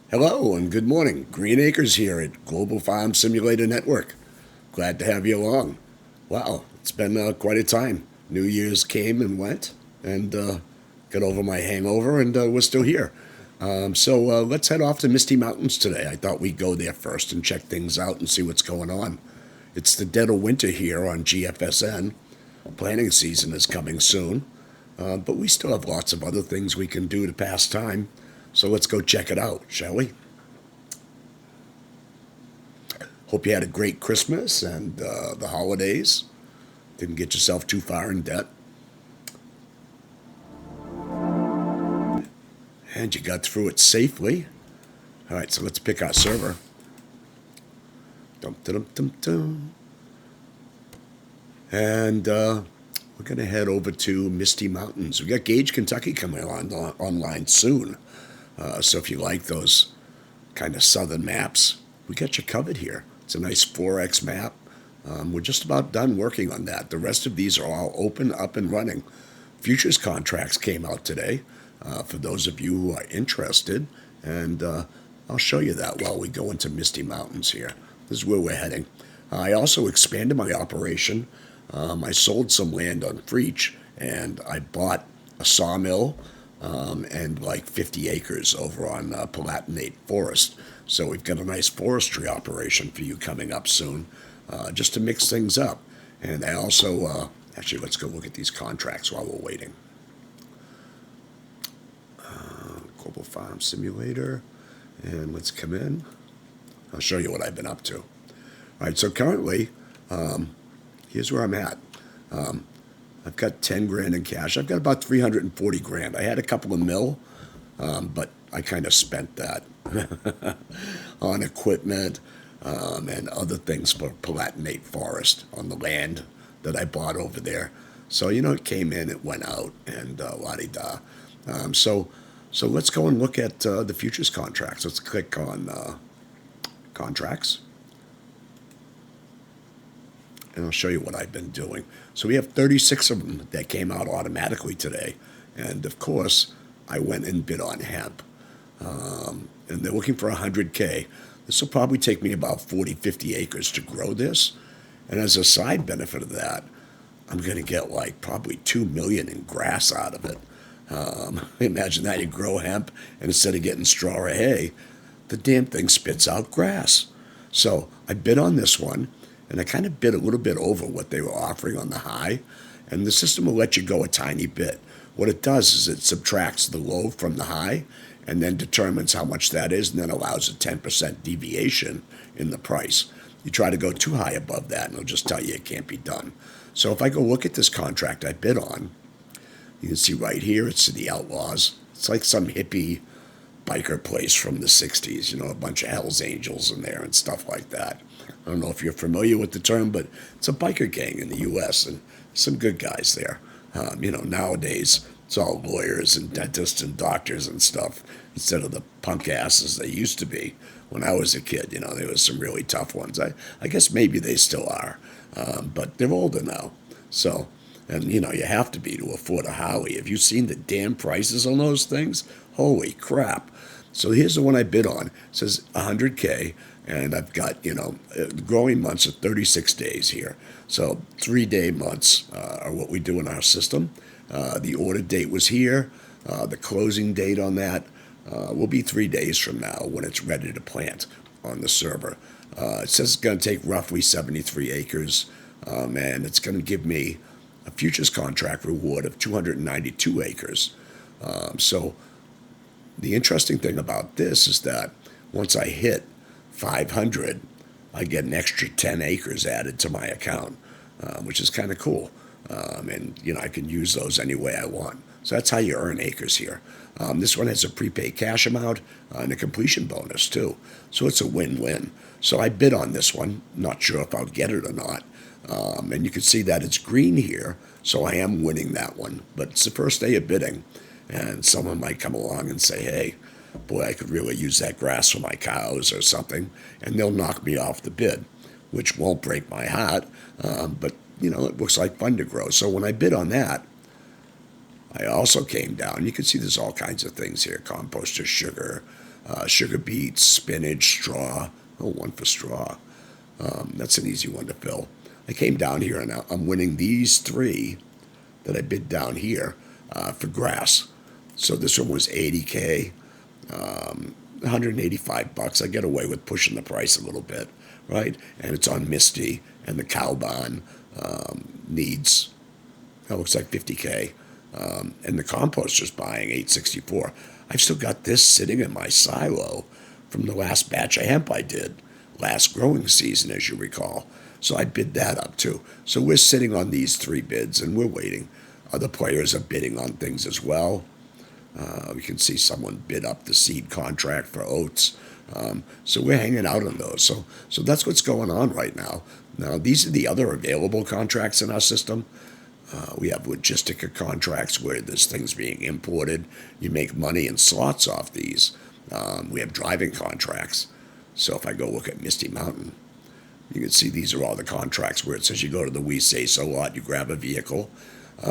Hello and good morning. Green Acres here at Global Farm Simulator Network. Glad to have you along. Wow, it's been quite a time. New Year's came and went, and got over my hangover, and we're still here. So let's head off to Misty Mountains today. I thought we'd go there first and check things out and see what's going on. It's the dead of winter here on GFSN. Planting season is coming soon, but we still have lots of other things we can do to pass time. So let's go check it out, shall we? Hope you had a great Christmas and the holidays. Didn't get yourself too far in debt. And you got through it safely. All right, so let's pick our server. Dum dum dum dum. And we're going to head over to Misty Mountains. We got Gage, Kentucky coming online soon. So if you like those kind of southern maps, we got you covered here. It's a nice 4X map. We're just about done working on that. The rest of these are all open, up and running. Futures contracts came out today for those of you who are interested. And I'll show you that while we go into Misty Mountains here. This is where we're heading. I also expanded my operation. I sold some land on Freach, and I bought a sawmill and like 50 acres over on Palatinate Forest. So we've got a nice forestry operation for you coming up soon, just to mix things up. And I also, actually, let's go look at these contracts while we're waiting. Global Farm Simulator, and let's come in. I'll show you what I've been up to. All right, so currently, here's where I'm at. I've got 10 grand in cash. I've got about 340 grand. I had a couple of mil, but I kind of spent that on equipment and other things for Palatinate Forest on the land that I bought over there. So, it came in, it went out, and la-di-da. So let's go and look at the futures contracts. Let's click on contracts. And I'll show you what I've been doing. So we have 36 of them that came out automatically today. And of course, I went and bid on hemp. And they're looking for 100K. This will probably take me about 40, 50 acres to grow this. And as a side benefit of that, I'm going to get like probably 2 million in grass out of it. Imagine that, you grow hemp, and instead of getting straw or hay, the damn thing spits out grass. So I bid on this one. And I kind of bid a little bit over what they were offering on the high. And the system will let you go a tiny bit. What it does is it subtracts the low from the high and then determines how much that is, and then allows a 10% deviation in the price. You try to go too high above that, and it'll just tell you it can't be done. So if I go look at this contract I bid on, you can see right here, it's the Outlaws. It's like some hippie biker place from the 60s, a bunch of Hells Angels in there and stuff like that. I don't know if you're familiar with the term, but it's a biker gang in the U.S. and some good guys there. Nowadays it's all lawyers and dentists and doctors and stuff instead of the punk asses they used to be. When I was a kid, there was some really tough ones. I guess maybe they still are, but they're older now. So, and you have to be to afford a Harley. Have you seen the damn prices on those things? Holy crap. So here's the one I bid on. It says 100K. And I've got, the growing months are 36 days here. So 3-day months are what we do in our system. The order date was here. The closing date on that will be 3 days from now when it's ready to plant on the server. It says it's going to take roughly 73 acres, and it's going to give me a futures contract reward of 292 acres. So the interesting thing about this is that once I hit 500, I get an extra 10 acres added to my account, which is kind of cool. And I can use those any way I want. So that's how you earn acres here. This one has a prepaid cash amount and a completion bonus too. So it's a win-win. So I bid on this one. Not sure if I'll get it or not. And you can see that it's green here. So I am winning that one. But it's the first day of bidding. And someone might come along and say, hey, boy, I could really use that grass for my cows or something, and they'll knock me off the bid, which won't break my heart, but, it looks like fun to grow. So when I bid on that, I also came down. You can see there's all kinds of things here: composter, sugar, sugar beets, spinach, straw. Oh, one for straw. That's an easy one to fill. I came down here and I'm winning these three that I bid down here for grass. So this one was 80K, 185 bucks. I get away with pushing the price a little bit, right? And it's on Misty, and the cow barn needs, that looks like 50K. And the composter's buying 864. I've still got this sitting in my silo from the last batch of hemp I did last growing season, as you recall. So I bid that up too. So we're sitting on these three bids and we're waiting. Other players are bidding on things as well. We can see someone bid up the seed contract for oats. So we're hanging out on those. So that's what's going on right now. Now, these are the other available contracts in our system. We have logistica contracts where there's things being imported. You make money in slots off these. We have driving contracts. So if I go look at Misty Mountain, you can see these are all the contracts where it says you go to the We Say So lot, you grab a vehicle,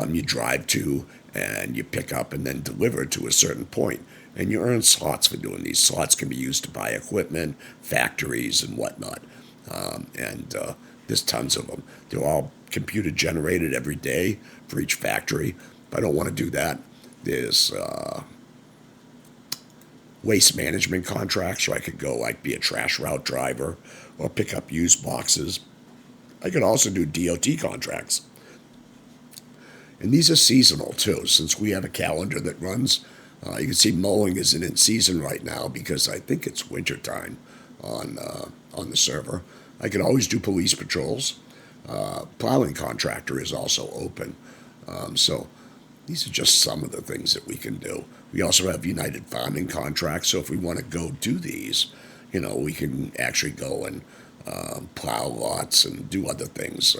you drive to, and you pick up and then deliver to a certain point. And you earn slots for doing these. Slots can be used to buy equipment, factories, and whatnot. And there's tons of them. They're all computer generated every day for each factory. If I don't want to do that, there's waste management contracts, so I could go like be a trash route driver or pick up used boxes. I could also do DOT contracts. And these are seasonal too, since we have a calendar that runs. You can see mowing isn't in season right now because I think it's winter time on the server. I could always do police patrols. Plowing contractor is also open. So these are just some of the things that we can do. We also have United Farming contracts, so if we want to go do these, we can actually go and plow lots and do other things.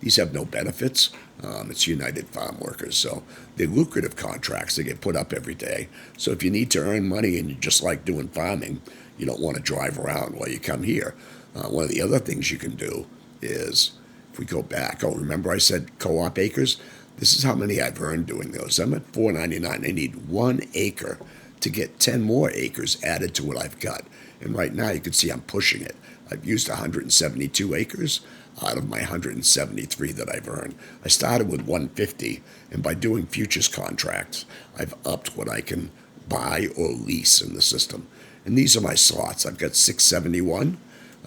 These have no benefits. It's United Farm Workers, so they're lucrative contracts. They get put up every day. So if you need to earn money and you just like doing farming, you don't want to drive around while you come here. One of the other things you can do is, if we go back, remember I said co-op acres? This is how many I've earned doing those. I'm at $4.99. I need 1 acre to get 10 more acres added to what I've got. And right now you can see I'm pushing it. I've used 172 acres out of my 173 that I've earned. I started with 150, and by doing futures contracts, I've upped what I can buy or lease in the system. And these are my slots. I've got 671,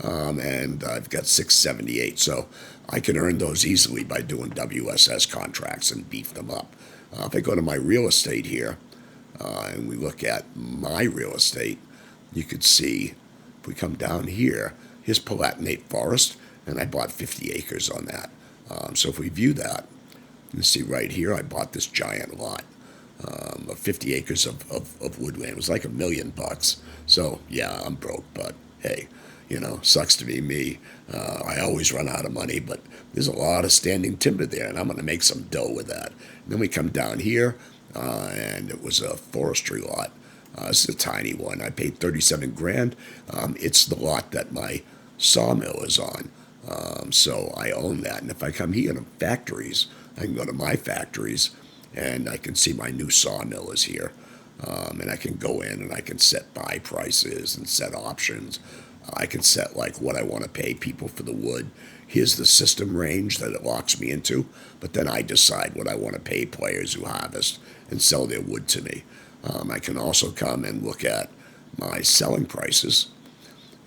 and I've got 678. So I can earn those easily by doing WSS contracts and beef them up. If I go to my real estate here, and we look at my real estate, you could see, if we come down here, here's Palatinate Forest, and I bought 50 acres on that. So if we view that, you can see right here, I bought this giant lot of 50 acres of woodland. It was like $1 million. So yeah, I'm broke, but hey, sucks to be me. I always run out of money, but there's a lot of standing timber there, and I'm going to make some dough with that. And then we come down here, and it was a forestry lot. This is a tiny one. I paid 37 grand. It's the lot that my sawmill is on. So I own that. And if I come here to factories, I can go to my factories and I can see my new sawmill is here. And I can go in and I can set buy prices and set options. I can set like what I want to pay people for the wood. Here's the system range that it locks me into, but then I decide what I want to pay players who harvest and sell their wood to me. I can also come and look at my selling prices,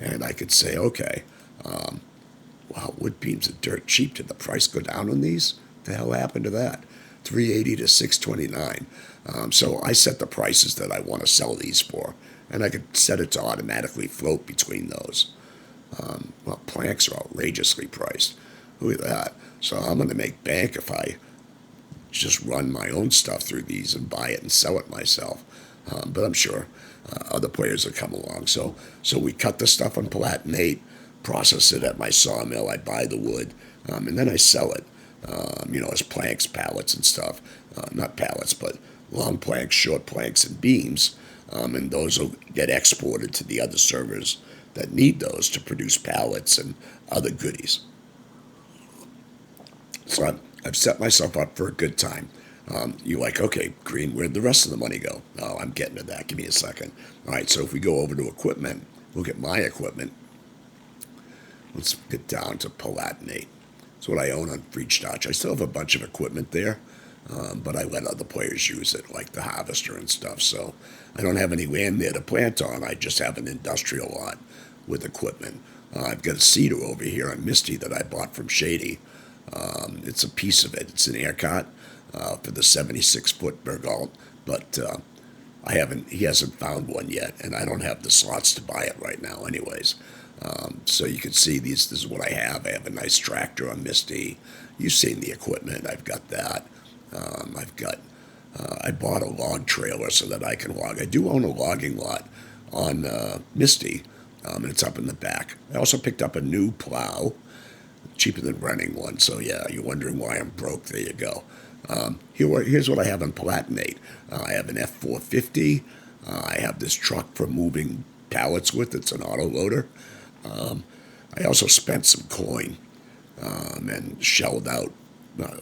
and I could say, okay, wow, wood beams are dirt cheap. Did the price go down on these? The hell happened to that? 380 to 629. So I set the prices that I want to sell these for, and I could set it to automatically float between those. Well, planks are outrageously priced. Look at that. So I'm going to make bank if I just run my own stuff through these and buy it and sell it myself. But I'm sure other players will come along. So we cut the stuff on Palatinate, process it at my sawmill. I buy the wood, and then I sell it, as planks, pallets, and stuff. Not pallets, but long planks, short planks, and beams. And those will get exported to the other servers that need those to produce pallets and other goodies. So I've set myself up for a good time. You're like, okay, Green, where'd the rest of the money go? Oh, I'm getting to that. Give me a second. All right, so if we go over to equipment, look at my equipment. Let's get down to palatinate. That's what I own on Breach Dodge. I still have a bunch of equipment there, but I let other players use it, like the harvester and stuff. So I don't have any land there to plant on. I just have an industrial lot with equipment. I've got a cedar over here on Misty that I bought from Shady. It's a piece of it. It's an air cart for the 76-foot Bergalt, but he hasn't found one yet, and I don't have the slots to buy it right now anyways. So you can see this is what I have. I have a nice tractor on Misty. You've seen the equipment. I've got that. I bought a log trailer so that I can log. I do own a logging lot on Misty, and it's up in the back. I also picked up a new plow, cheaper than renting one. So yeah, you're wondering why I'm broke. There you go. Here's what I have on Palatinate. I have an F450. I have this truck for moving pallets with. It's an auto loader. I also spent some coin and shelled out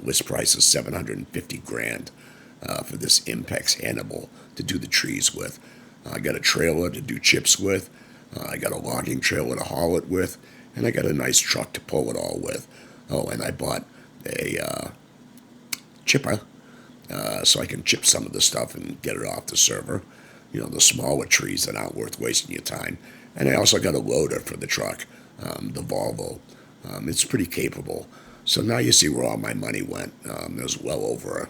list price is 750 grand for this Impex animal to do the trees with. I got a trailer to do chips with. I got a logging trailer to haul it with, and I got a nice truck to pull it all with. Oh, and I bought a chipper so I can chip some of the stuff and get it off the server. You know, the smaller trees that aren't worth wasting your time. And I also got a loader for the truck, the Volvo. It's pretty capable. So now you see where all my money went. There's well over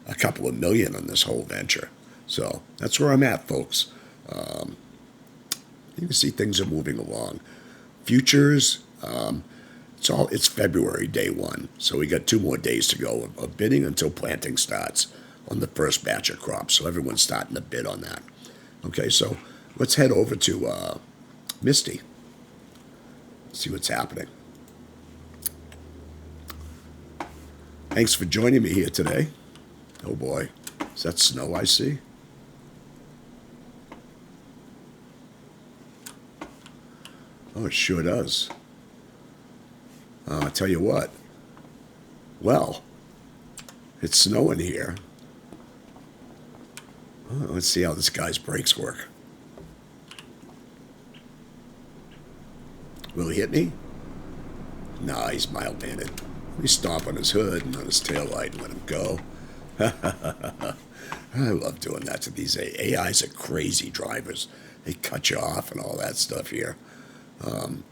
a couple of million on this whole venture. So that's where I'm at, folks. You can see things are moving along. Futures, it's February day one. So we got 2 more days to go of bidding until planting starts on the first batch of crops. So everyone's starting to bid on that. Okay, so let's head over to Misty. See what's happening. Thanks for joining me here today. Oh boy, is that snow I see? Oh, it sure does. I'll tell you what. Well, it's snowing here. Let's see how this guy's brakes work. Will he hit me? Nah, he's mild-mannered. Let me stomp on his hood and on his taillight and let him go. I love doing that to these AIs are crazy drivers. They cut you off and all that stuff here.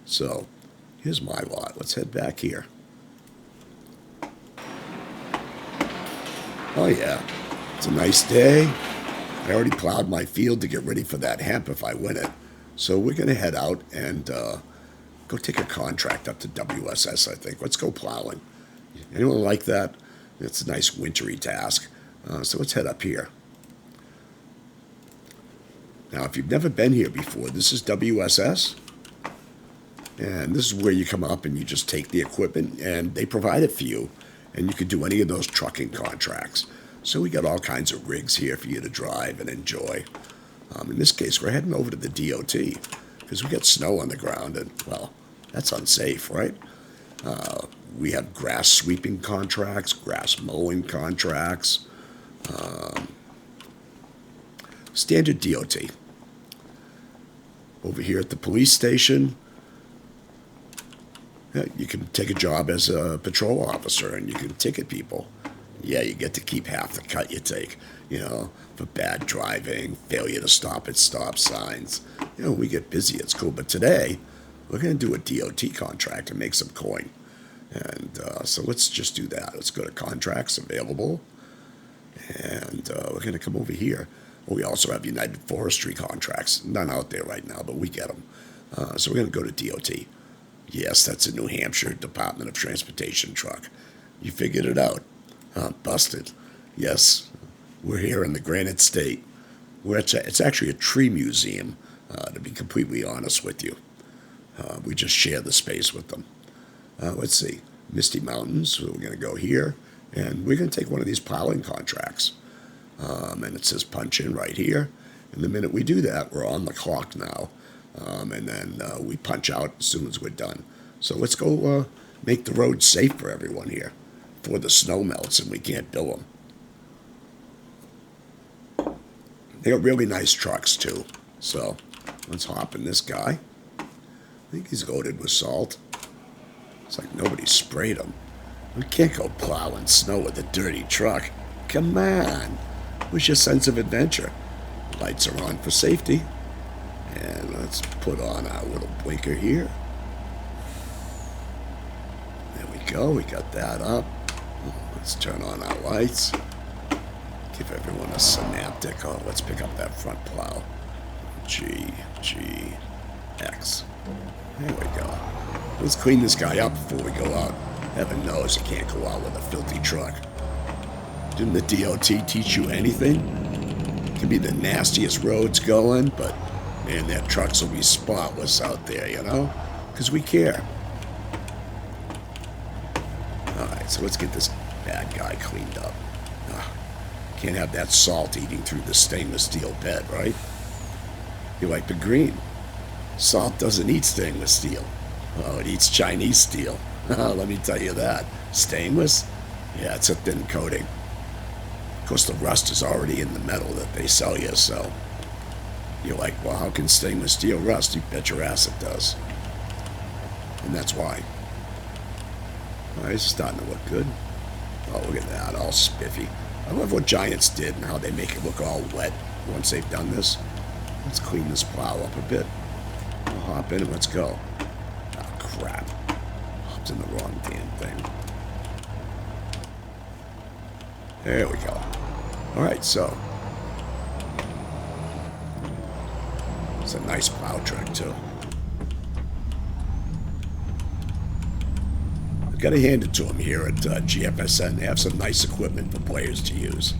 So here's my lot. Let's head back here. Oh yeah, it's a nice day. I already plowed my field to get ready for that hemp if I win it. So we're going to head out and go take a contract up to WSS, I think. Let's go plowing. Anyone like that? It's a nice wintry task. So let's head up here. Now, if you've never been here before, this is WSS. And this is where you come up and you just take the equipment and they provide it for you. And you can do any of those trucking contracts. So we got all kinds of rigs here for you to drive and enjoy. In this case, we're heading over to the DOT because we got snow on the ground and, well, that's unsafe, right? We have grass sweeping contracts, grass mowing contracts, standard DOT. Over here at the police station, you can take a job as a patrol officer and you can ticket people. Yeah, you get to keep half the cut you take, for bad driving, failure to stop at stop signs. We get busy, it's cool. But today, we're going to do a DOT contract and make some coin. And so let's just do that. Let's go to contracts available. And we're going to come over here. We also have United Forestry contracts. None out there right now, but we get them. So we're going to go to DOT. Yes, that's a New Hampshire Department of Transportation truck. You figured it out. Busted. Yes, we're here in the Granite State. It's actually a tree museum, to be completely honest with you. We just share the space with them. Let's see. Misty Mountains. So we're going to go here. And we're going to take one of these plowing contracts. And it says punch in right here. And the minute we do that, we're on the clock now. And then we punch out as soon as we're done. So let's go make the road safe for everyone here before the snow melts and we can't bill them. They got really nice trucks too. So let's hop in this guy. I think he's loaded with salt. It's like nobody sprayed him. We can't go plowing snow with a dirty truck. Come on. Where's your sense of adventure? Lights are on for safety. And let's put on our little blinker here. There we go. We got that up. Let's turn on our lights. Give everyone a synaptic. Oh, let's pick up that front plow. G, X. There we go. Let's clean this guy up before we go out. Heaven knows you can't go out with a filthy truck. Didn't the DOT teach you anything? It can be the nastiest roads going, but man, their trucks will be spotless out there, you know? Because we care. Alright, so let's get this bad guy cleaned up. Can't have that salt eating through the stainless steel bed, right? You like the green. Salt doesn't eat stainless steel. Oh, it eats Chinese steel. Let me tell you that. Stainless? Yeah, it's a thin coating. Of course, the rust is already in the metal that they sell you, so you're like, well, how can stainless steel rust? You bet your ass it does. And that's why. All right, it's starting to look good. Oh, look at that, all spiffy. I love what Giants did and how they make it look all wet once they've done this. Let's clean this plow up a bit. We'll hop in and let's go. Oh, crap. Hopped in the wrong damn thing. There we go. All right, so. It's a nice plow truck, too. I've got to hand it to them here at GFSN. They have some nice equipment for players to use.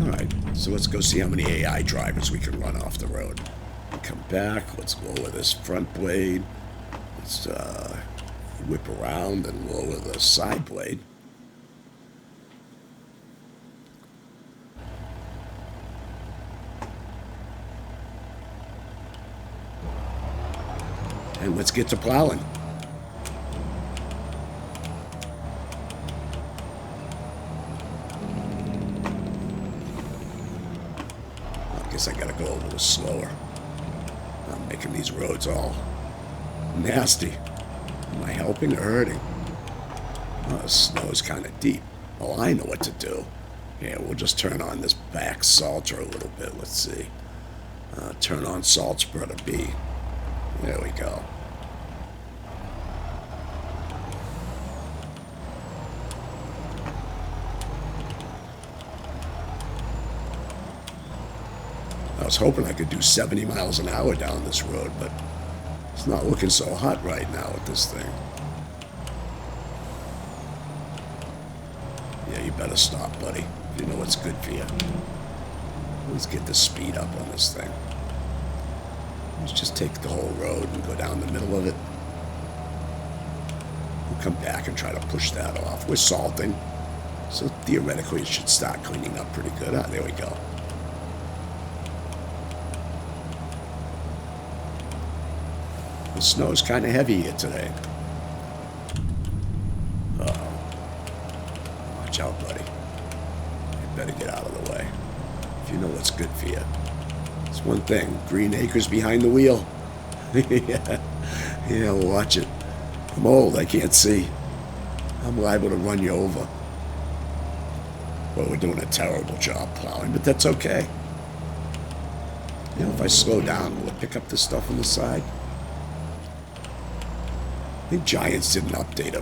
All right, so let's go see how many AI drivers we can run off the road. Come back. Let's lower this front blade. Let's whip around and lower the side blade. And let's get to plowing. I guess I gotta go a little slower. I'm making these roads all nasty. Am I helping or hurting? Oh, the snow is kind of deep. Oh, I know what to do. Yeah, we'll just turn on this back salter a little bit. Let's see. Turn on salt spreader B. There we go. I was hoping I could do 70 miles an hour down this road, but it's not looking so hot right now with this thing. Yeah, you better stop, buddy. You know what's good for you. Let's get the speed up on this thing. Let's just take the whole road and go down the middle of it. We'll come back and try to push that off. We're salting, so theoretically it should start cleaning up pretty good. Ah, there we go. The snow's kind of heavy here today. Uh-oh. Watch out, buddy. You better get out of the way. If you know what's good for you. It's one thing. Green acres behind the wheel. Yeah, watch it. I'm old. I can't see. I'm liable to run you over. Well, we're doing a terrible job plowing, but that's okay. You know, if I slow down, will it pick up the stuff on the side? I think Giants did an update a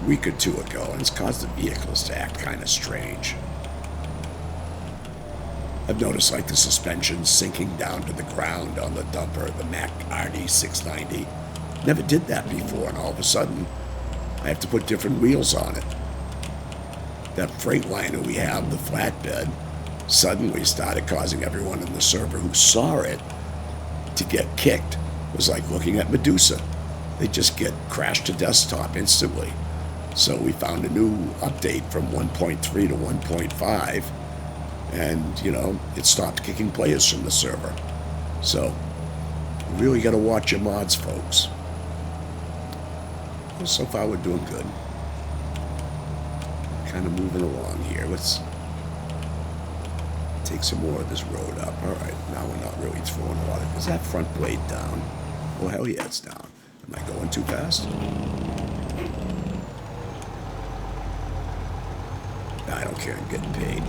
week or two ago, and it's caused the vehicles to act kind of strange. I've noticed like the suspension sinking down to the ground on the dumper, the Mack RD690. Never did that before, and all of a sudden, I have to put different wheels on it. That Freightliner we have, the flatbed, suddenly started causing everyone in the server who saw it to get kicked. It was like looking at Medusa. They just get crashed to desktop instantly. So we found a new update from 1.3 to 1.5, and, you know, it stopped kicking players from the server. So, you really got to watch your mods, folks. Well, so far, we're doing good. Kind of moving along here. take some more of this road up. All right, now we're not really throwing a lot of... Is that front blade down? Oh, hell yeah, it's down. Am I going too fast? I don't care, I'm getting paid.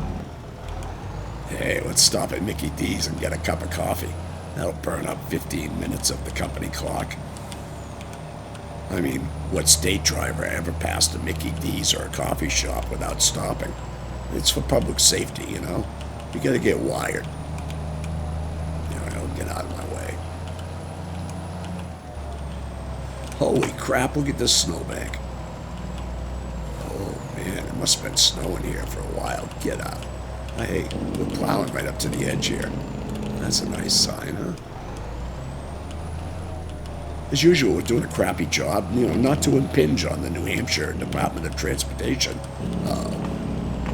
Hey, let's stop at Mickey D's and get a cup of coffee. That'll burn up 15 minutes of the company clock. I mean, what state driver ever passed a Mickey D's or a coffee shop without stopping? It's for public safety, you know? You gotta get wired. You know, get out of my way. Holy crap, look at this snowbank. Oh man, it must have been snowing here for a while. Get out. Hey, we're plowing right up to the edge here. That's a nice sign, huh? As usual, we're doing a crappy job, you know, not to impinge on the New Hampshire Department of Transportation.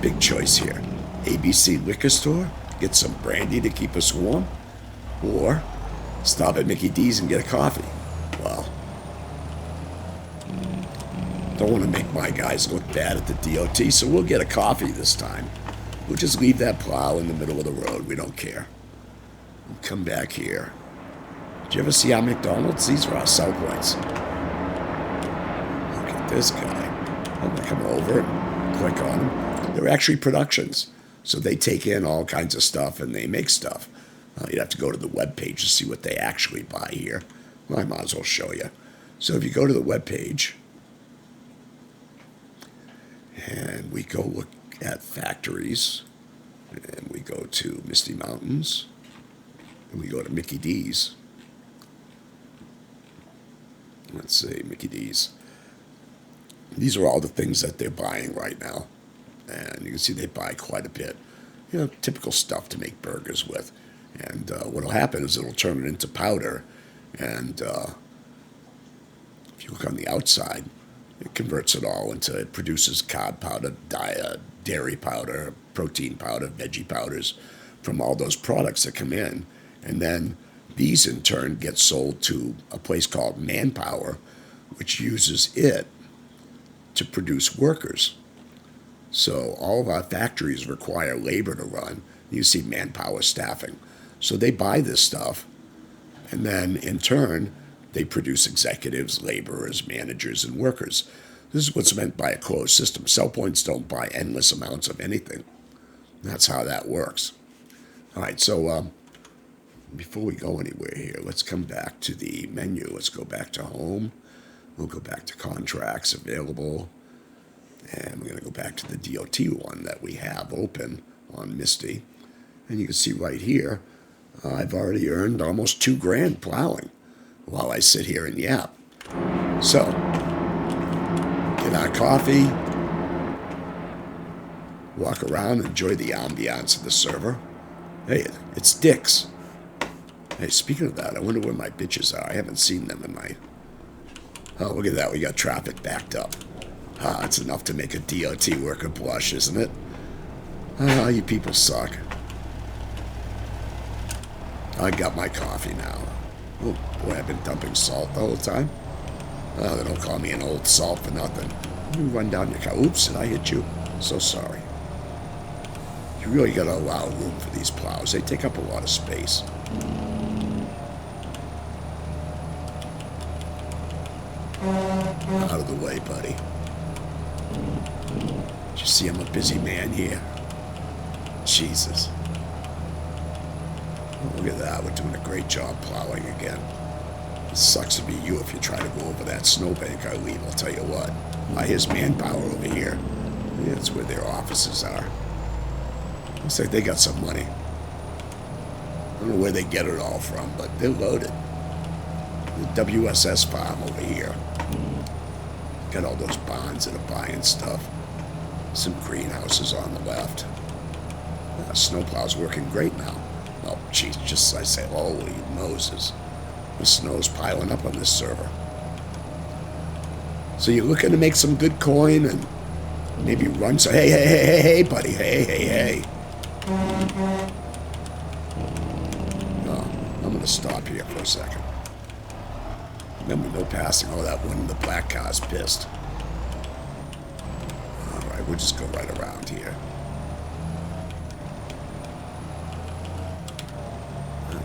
Big choice here. ABC Liquor Store, get some brandy to keep us warm, or stop at Mickey D's and get a coffee. Well, don't want to make my guys look bad at the DOT, so we'll get a coffee this time. We'll just leave that plow in the middle of the road. We don't care. We'll come back here. Did you ever see our McDonald's? These are our sell points. Look at this guy. I'm going to come over and click on them. They're actually productions. So they take in all kinds of stuff and they make stuff. You'd have to go to the web page to see what they actually buy here. Well, I might as well show you. So if you go to the web page and we go look at factories and we go to Misty Mountains and we go to Mickey D's. Let's see, Mickey D's. These are all the things that they're buying right now. And you can see they buy quite a bit. You know, typical stuff to make burgers with. And what'll happen is it'll turn it into powder. And if you look on the outside, it converts it all into, it produces carb powder, dairy powder, protein powder, veggie powders from all those products that come in. And then these in turn get sold to a place called Manpower, which uses it to produce workers. So all of our factories require labor to run. You see Manpower staffing. So they buy this stuff, and then in turn, they produce executives, laborers, managers, and workers. This is what's meant by a closed system. Sell points don't buy endless amounts of anything. That's how that works. All right, so before we go anywhere here, let's come back to the menu. Let's go back to home. We'll go back to contracts available. And we're going to go back to the DOT one that we have open on Misty. And you can see right here, I've already earned almost $2,000 plowing while I sit here and yap. So, get our coffee, walk around, enjoy the ambiance of the server. Hey, it's Dick's. Hey, speaking of that, I wonder where my bitches are. I haven't seen them in my... Oh, look at that. We got traffic backed up. Ah, it's enough to make a DOT worker blush, isn't it? Ah, you people suck. I got my coffee now. Oh, boy, I've been dumping salt the whole time. Oh, they don't call me an old salt for nothing. Let me run down your car. Oops, did I hit you? So sorry. You really got to allow room for these plows. They take up a lot of space. Out of the way, buddy. Did you see I'm a busy man here? Jesus. Oh, look at that. We're doing a great job plowing again. It sucks to be you if you try to go over that snowbank I leave, I'll tell you what. Here's Manpower over here. Yeah, that's where their offices are. Looks like they got some money. I don't know where they get it all from, but they're loaded. The WSS farm over here. Got all those bonds that are buying stuff. Some greenhouses on the left. Snowplow's working great now. Oh, geez, just as I say, holy Moses. The snow's piling up on this server. So you're looking to make some good coin and maybe run some... Hey, buddy. Hey. Oh, I'm going to stop here for a second. Remember, no passing. Oh, that one in the black car's pissed. All right, we'll just go right around here.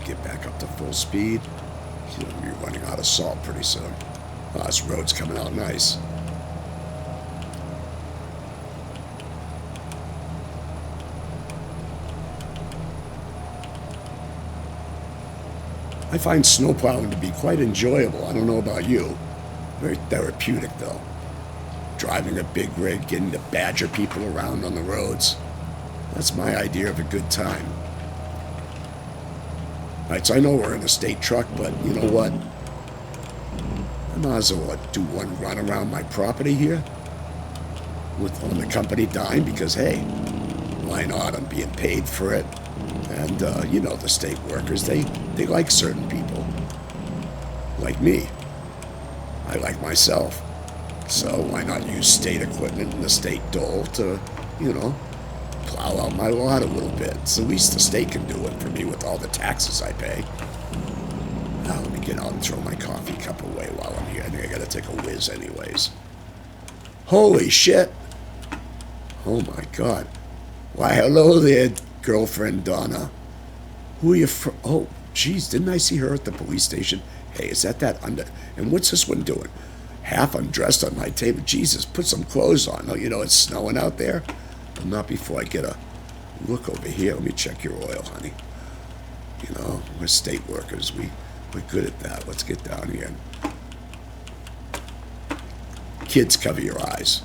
get back up to full speed. He's going to be running out of salt pretty soon. Oh, this road's coming out nice. I find snowplowing to be quite enjoyable. I don't know about you. Very therapeutic, though. Driving a big rig, getting to badger people around on the roads. That's my idea of a good time. All right, so I know we're in a state truck, but you know what? I might as well do one run around my property here on the company dime because, hey, why not? I'm being paid for it. And, you know, the state workers, they like certain people. Like me. I like myself. So why not use state equipment in the state dole to, you know, plow out my lot a little bit. It's the least the state can do it for me with all the taxes I pay. Now let me get out and throw my coffee cup away while I'm here. I think I gotta take a whiz anyways. Holy shit! Oh my god. Why, hello there, girlfriend Donna. Who are you from? Oh, geez, didn't I see her at the police station? Hey, is that under... And what's this one doing? Half undressed on my table. Jesus, put some clothes on. Oh, you know, it's snowing out there. But not before I get a look over here. Let me check your oil, honey. You know, we're state workers. We're good at that. Let's get down here. Kids, cover your eyes.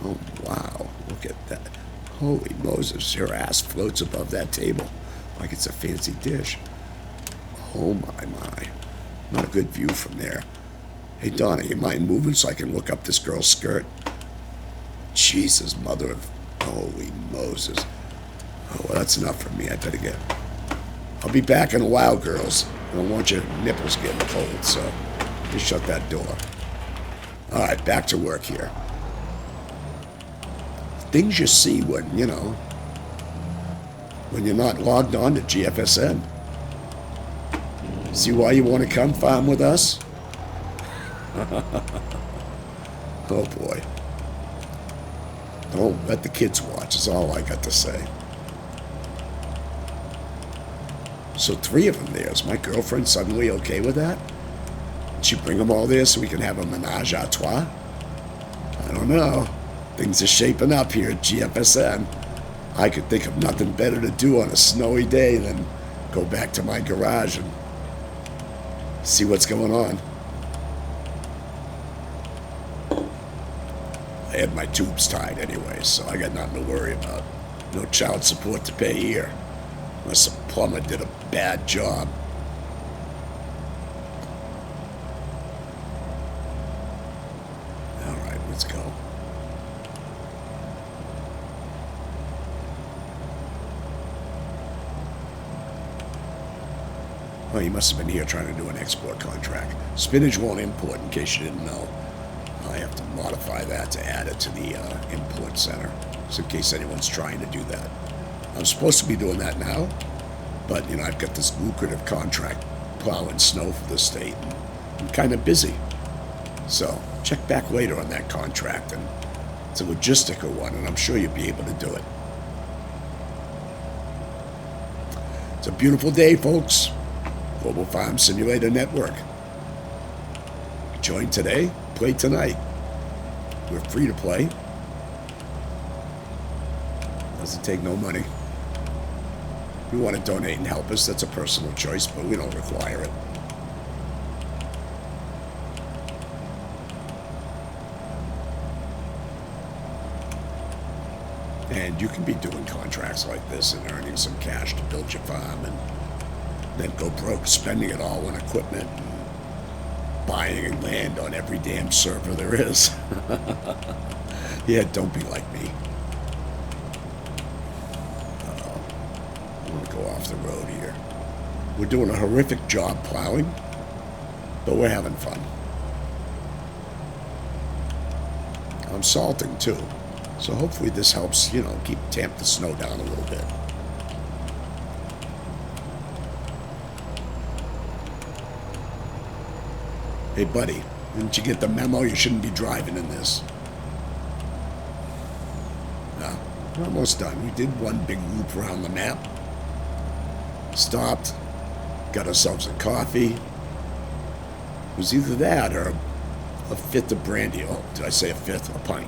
Oh, wow. Look at that. Holy Moses, your ass floats above that table like it's a fancy dish. Oh, my. Not a good view from there. Hey, Donna, you mind moving so I can look up this girl's skirt? Jesus, mother of... Holy Moses. Oh, well, that's enough for me. I better get... I'll be back in a while, girls. I don't want your nipples getting cold, so just shut that door. All right, back to work here. Things you see when, you know, when you're not logged on to GFSN. See why you want to come farm with us? Oh, boy. Don't let the kids watch, is all I got to say. So 3 of them there. Is my girlfriend suddenly okay with that? Did she bring them all there so we can have a menage a trois? I don't know. Things are shaping up here at GFSN. I could think of nothing better to do on a snowy day than go back to my garage and see what's going on. I had my tubes tied anyway, so I got nothing to worry about. No child support to pay here, unless the plumber did a bad job. All right, let's go. Oh, you must have been here trying to do an export contract. Spinach won't import, in case you didn't know. I have to modify that to add it to the import center, so in case anyone's trying to do that. I'm supposed to be doing that now, but, you know, I've got this lucrative contract plowing snow for the state, and I'm kind of busy. So check back later on that contract, and it's a logistical one, and I'm sure you'll be able to do it. It's a beautiful day, folks. Global Farm Simulator Network. Join today, play tonight. We're free to play. Doesn't take no money. If you want to donate and help us, that's a personal choice, but we don't require it. And you can be doing contracts like this and earning some cash to build your farm and then go broke spending it all on equipment and buying land on every damn server there is. Yeah, don't be like me. I'm going to go off the road here. We're doing a horrific job plowing, but we're having fun. I'm salting too, so hopefully this helps, you know, tamp the snow down a little bit. Hey, buddy, didn't you get the memo? You shouldn't be driving in this. No, we're almost done. We did one big loop around the map. Stopped, got ourselves a coffee. It was either that or a fifth of brandy. Oh, did I say a fifth? A pint.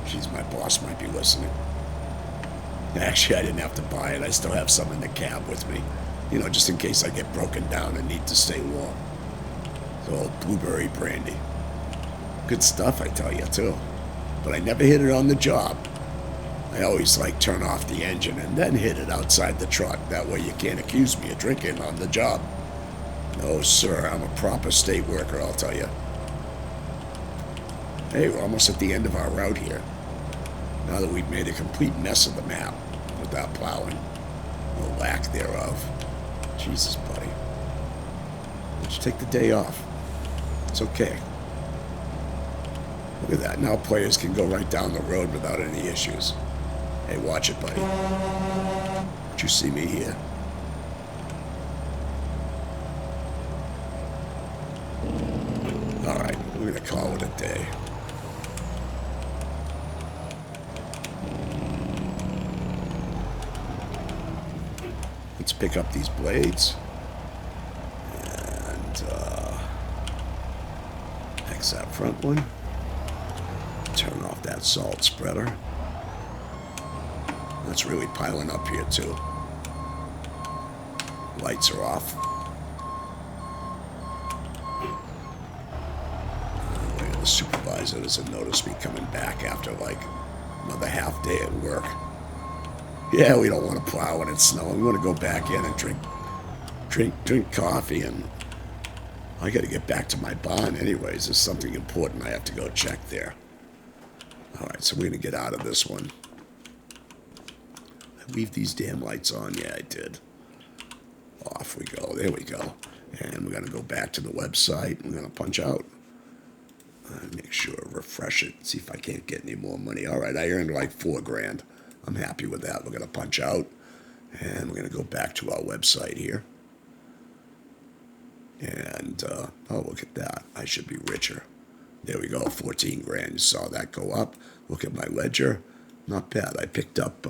Jeez, my boss might be listening. Actually, I didn't have to buy it. I still have some in the cab with me. You know, just in case I get broken down and need to stay warm. So, blueberry brandy. Good stuff, I tell you, too. But I never hit it on the job. I always, turn off the engine and then hit it outside the truck. That way you can't accuse me of drinking on the job. No, sir, I'm a proper state worker, I'll tell you. Hey, we're almost at the end of our route here. Now that we've made a complete mess of the map with that plowing, or lack thereof. Jesus, buddy. Why don't you take the day off? It's okay. Look at that. Now players can go right down the road without any issues. Hey, watch it, buddy. Don't you see me here? All right, we're going to call it a day. Let's pick up these blades. And X that front one. Turn off that salt spreader. That's really piling up here too. Lights are off. The supervisor doesn't notice me coming back after another half day at work. Yeah, we don't want to plow when it's snowing. We want to go back in and drink coffee, and I got to get back to my barn anyways. There's something important I have to go check there. All right, so we're going to get out of this one. I leave these damn lights on? Yeah, I did. Off we go. There we go. And we're going to go back to the website. We're going to punch out. Make sure, refresh it, see if I can't get any more money. All right, I earned $4,000. I'm happy with that. We're going to punch out, and we're going to go back to our website here. And, oh, look at that. I should be richer. There we go, $14,000. You saw that go up. Look at my ledger. Not bad. I picked up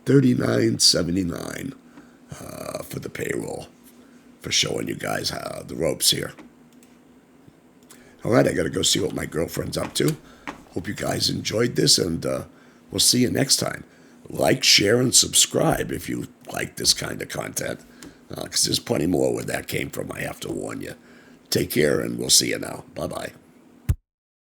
$39.79 for the payroll for showing you guys the ropes here. All right, I got to go see what my girlfriend's up to. Hope you guys enjoyed this, and we'll see you next time. Like, share, and subscribe if you like this kind of content, because there's plenty more where that came from, I have to warn you. Take care, and we'll see you now. Bye-bye.